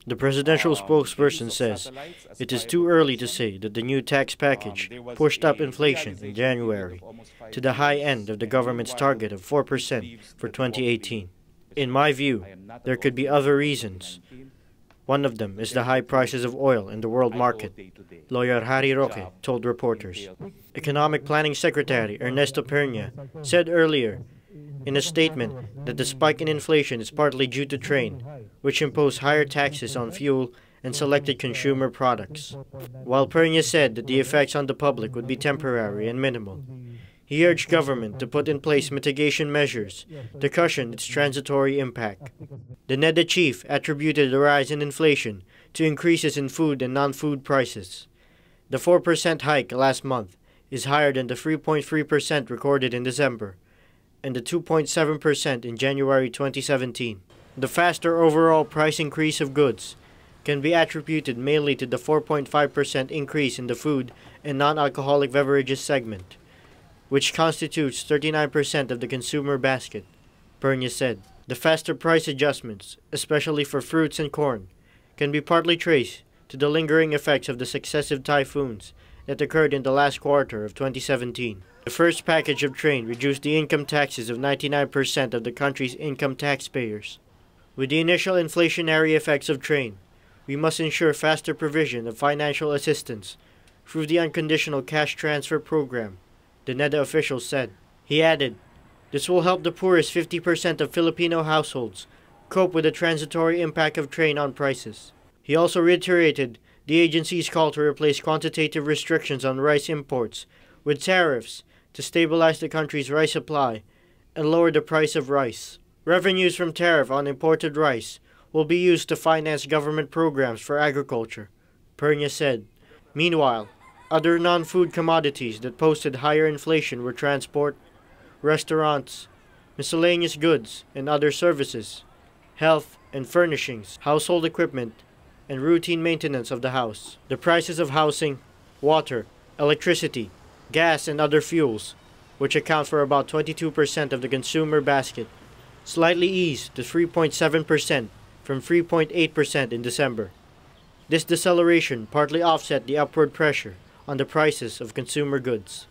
The presidential spokesperson says it is too early to say that the new tax package pushed up inflation in January to the high end of the government's target of 4% for 2018. In my view, there could be other reasons. One of them is the high prices of oil in the world market, lawyer Harry Roque told reporters. Economic Planning Secretary Ernesto Pernia said earlier in a statement that the spike in inflation is partly due to trade, which imposed higher taxes on fuel and selected consumer products. While Pernia said that the effects on the public would be temporary and minimal, he urged government to put in place mitigation measures to cushion its transitory impact. The NEDA chief attributed the rise in inflation to increases in food and non-food prices. The 4% hike last month is higher than the 3.3% recorded in December and the 2.7% in January 2017. The faster overall price increase of goods can be attributed mainly to the 4.5% increase in the food and non-alcoholic beverages segment, which constitutes 39% of the consumer basket, Pernia said. The faster price adjustments, especially for fruits and corn, can be partly traced to the lingering effects of the successive typhoons that occurred in the last quarter of 2017. The first package of trade reduced the income taxes of 99% of the country's income taxpayers. With the initial inflationary effects of trade, we must ensure faster provision of financial assistance through the unconditional cash transfer program, the NEDA official said. He added, this will help the poorest 50% of Filipino households cope with the transitory impact of trade on prices. He also reiterated the agency's call to replace quantitative restrictions on rice imports with tariffs to stabilize the country's rice supply and lower the price of rice. Revenues from tariff on imported rice will be used to finance government programs for agriculture, Pernia said. Meanwhile, other non-food commodities that posted higher inflation were transport, restaurants, miscellaneous goods and other services, health and furnishings, household equipment, and routine maintenance of the house. The prices of housing, water, electricity, gas and other fuels, which account for about 22% of the consumer basket, slightly eased to 3.7% from 3.8% in December. This deceleration partly offset the upward pressure on the prices of consumer goods.